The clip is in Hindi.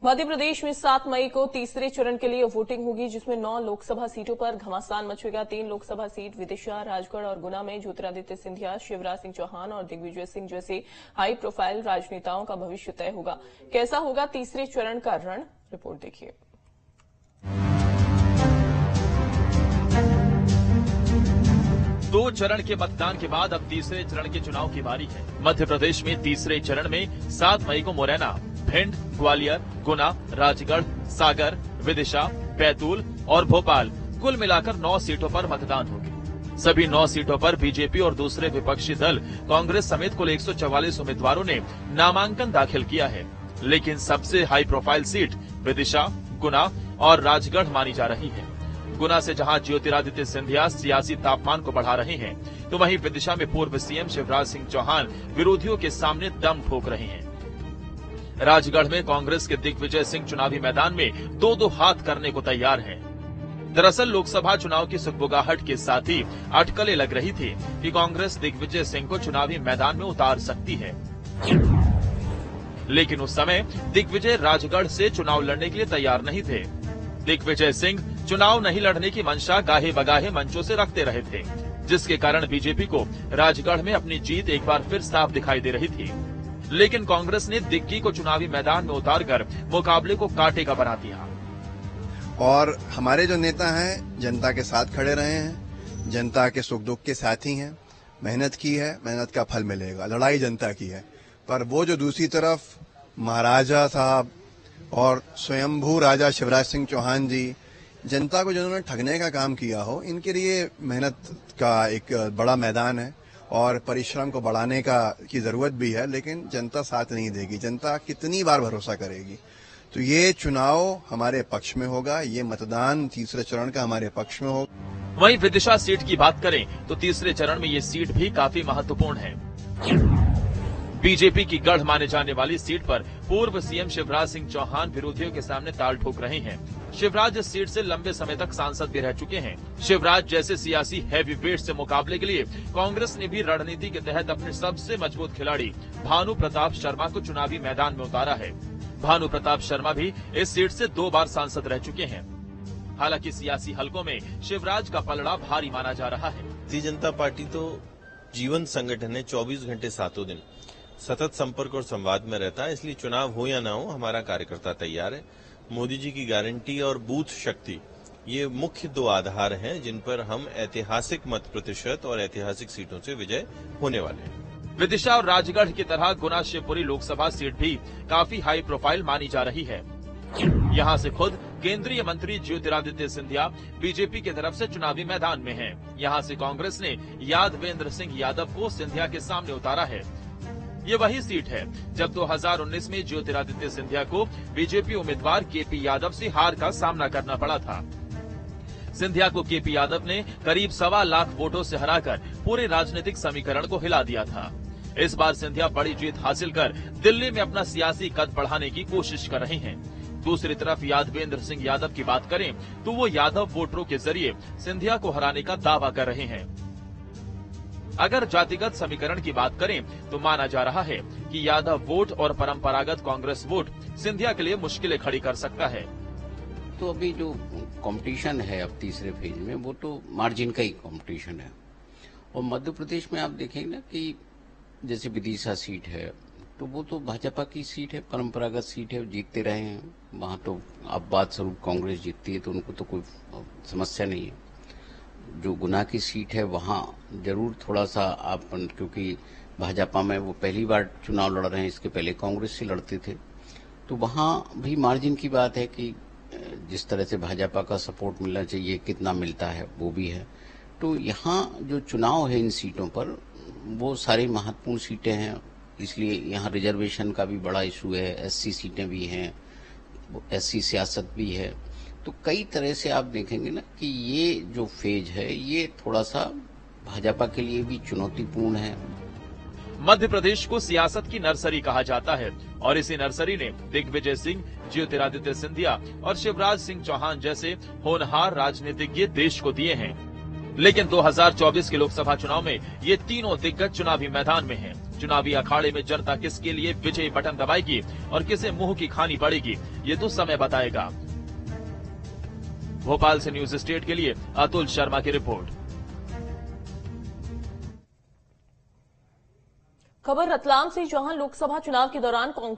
मध्य प्रदेश में 7 मई को तीसरे चरण के लिए वोटिंग होगी, जिसमें 9 लोकसभा सीटों पर घमासान मचेगा। 3 लोकसभा सीट विदिशा, राजगढ़ और गुना में ज्योतिरादित्य सिंधिया, शिवराज सिंह चौहान और दिग्विजय सिंह जैसे हाई प्रोफाइल राजनेताओं का भविष्य तय होगा। कैसा होगा तीसरे चरण का रण, रिपोर्ट देखिए। दो चरण के मतदान के बाद अब तीसरे चरण के चुनाव की बारी है। मध्य प्रदेश में तीसरे चरण में 7 मई को मुरैना, भिंड, ग्वालियर, गुना, राजगढ़, सागर, विदिशा, बैतूल और भोपाल कुल मिलाकर 9 सीटों पर मतदान होगी। सभी 9 सीटों पर बीजेपी और दूसरे विपक्षी दल कांग्रेस समेत कुल 144 उम्मीदवारों ने नामांकन दाखिल किया है। लेकिन सबसे हाई प्रोफाइल सीट विदिशा, गुना और राजगढ़ मानी जा रही है। गुना से जहां ज्योतिरादित्य सिंधिया सियासी तापमान को बढ़ा रहे हैं, तो वहीं विदिशा में पूर्व सीएम शिवराज सिंह चौहान विरोधियों के सामने दम ठोक रहे हैं। राजगढ़ में कांग्रेस के दिग्विजय सिंह चुनावी मैदान में दो हाथ करने को तैयार हैं। दरअसल लोकसभा चुनाव की सुगबुगाहट के साथ ही अटकलें लग रही थी कि कांग्रेस दिग्विजय सिंह को चुनावी मैदान में उतार सकती है। लेकिन उस समय दिग्विजय राजगढ़ से चुनाव लड़ने के लिए तैयार नहीं थे। दिग्विजय सिंह चुनाव नहीं लड़ने की मंशा गाहे बगाहे मंचों से रखते रहे थे, जिसके कारण बीजेपी को राजगढ़ में अपनी जीत एक बार फिर साफ दिखाई दे रही थी। लेकिन कांग्रेस ने दिग्गी को चुनावी मैदान में उतारकर मुकाबले को कांटे का बना दिया। और हमारे जो नेता हैं जनता के साथ खड़े रहे हैं, जनता के सुख दुख के साथी हैं, मेहनत की है, मेहनत का फल मिलेगा, लड़ाई जनता की है। पर वो जो दूसरी तरफ महाराजा साहब और स्वयंभू राजा शिवराज सिंह चौहान जी जनता को जिन्होंने ठगने का काम किया हो, इनके लिए मेहनत का एक बड़ा मैदान है और परिश्रम को बढ़ाने की जरूरत भी है। लेकिन जनता साथ नहीं देगी, जनता कितनी बार भरोसा करेगी। तो ये चुनाव हमारे पक्ष में होगा, ये मतदान तीसरे चरण का हमारे पक्ष में होगा। वहीं विदिशा सीट की बात करें तो तीसरे चरण में ये सीट भी काफी महत्वपूर्ण है। बीजेपी की गढ़ माने जाने वाली सीट पर पूर्व सीएम शिवराज सिंह चौहान विरोधियों के सामने ताल ठोक रहे हैं। शिवराज इस सीट से लंबे समय तक सांसद भी रह चुके हैं। शिवराज जैसे सियासी हैवीवेट से मुकाबले के लिए कांग्रेस ने भी रणनीति के तहत अपने सबसे मजबूत खिलाड़ी भानु प्रताप शर्मा को चुनावी मैदान में उतारा है। भानु प्रताप शर्मा भी इस सीट से 2 बार सांसद रह चुके हैं। हालांकि सियासी हलकों में शिवराज का पलड़ा भारी माना जा रहा है। भारतीय जनता पार्टी तो जीवन संगठन है, 24 घंटे 7 दिन सतत संपर्क और संवाद में रहता है। इसलिए चुनाव हो या ना हो, हमारा कार्यकर्ता तैयार है। मोदी जी की गारंटी और बूथ शक्ति, ये मुख्य 2 आधार हैं जिन पर हम ऐतिहासिक मत प्रतिशत और ऐतिहासिक सीटों से विजय होने वाले हैं। विदिशा और राजगढ़ की तरह गुना शिवपुरी लोकसभा सीट भी काफी हाई प्रोफाइल मानी जा रही है। यहाँ से खुद केंद्रीय मंत्री ज्योतिरादित्य सिंधिया बीजेपी की तरफ से चुनावी मैदान में हैं। यहाँ से कांग्रेस ने यादवेंद्र सिंह यादव को सिंधिया के सामने उतारा है। ये वही सीट है जब 2019 में ज्योतिरादित्य सिंधिया को बीजेपी उम्मीदवार केपी यादव से हार का सामना करना पड़ा था। सिंधिया को केपी यादव ने करीब 1.25 लाख वोटों से हराकर पूरे राजनीतिक समीकरण को हिला दिया था। इस बार सिंधिया बड़ी जीत हासिल कर दिल्ली में अपना सियासी कद बढ़ाने की कोशिश कर रहे हैं। दूसरी तरफ यादवेंद्र सिंह यादव की बात करें तो वो यादव वोटरों के जरिए सिंधिया को हराने का दावा कर रहे हैं। अगर जातिगत समीकरण की बात करें तो माना जा रहा है कि यादव वोट और परंपरागत कांग्रेस वोट सिंधिया के लिए मुश्किलें खड़ी कर सकता है। तो अभी जो कंपटीशन है अब तीसरे फेज में, वो तो मार्जिन का ही कंपटीशन है। और मध्य प्रदेश में आप देखेंगे ना कि जैसे विदिशा सीट है, तो वो तो भाजपा की सीट है, परंपरागत सीट है, जीतते रहे हैं वहां। तो अब बात स्वरूप कांग्रेस जीतती है तो उनको तो कोई समस्या नहीं है। जो गुना की सीट है वहां जरूर थोड़ा सा आप, क्योंकि भाजपा में वो पहली बार चुनाव लड़ रहे हैं, इसके पहले कांग्रेस से लड़ते थे, तो वहां भी मार्जिन की बात है कि जिस तरह से भाजपा का सपोर्ट मिलना चाहिए कितना मिलता है वो भी है। तो यहाँ जो चुनाव है इन सीटों पर, वो सारी महत्वपूर्ण सीटें हैं, इसलिए यहाँ रिजर्वेशन का भी बड़ा इशू है, एससी सीटें भी हैं, एससी सियासत भी है। तो कई तरह से आप देखेंगे ना कि ये जो फेज है ये थोड़ा सा भाजपा के लिए भी चुनौतीपूर्ण है। मध्य प्रदेश को सियासत की नर्सरी कहा जाता है और इसी नर्सरी ने दिग्विजय सिंह, ज्योतिरादित्य सिंधिया और शिवराज सिंह चौहान जैसे होनहार राजनीतिज्ञ देश को दिए हैं। लेकिन 2024 के लोकसभा चुनाव में ये तीनों दिग्गज चुनावी मैदान में हैं। चुनावी अखाड़े में जनता किसके लिए विजयी बटन दबाएगी और किसे मुंह की खानी पड़ेगी, ये तो समय बताएगा। भोपाल से न्यूज स्टेट के लिए अतुल शर्मा की रिपोर्ट। खबर रतलाम से, जहां लोकसभा चुनाव के दौरान कांग्रेस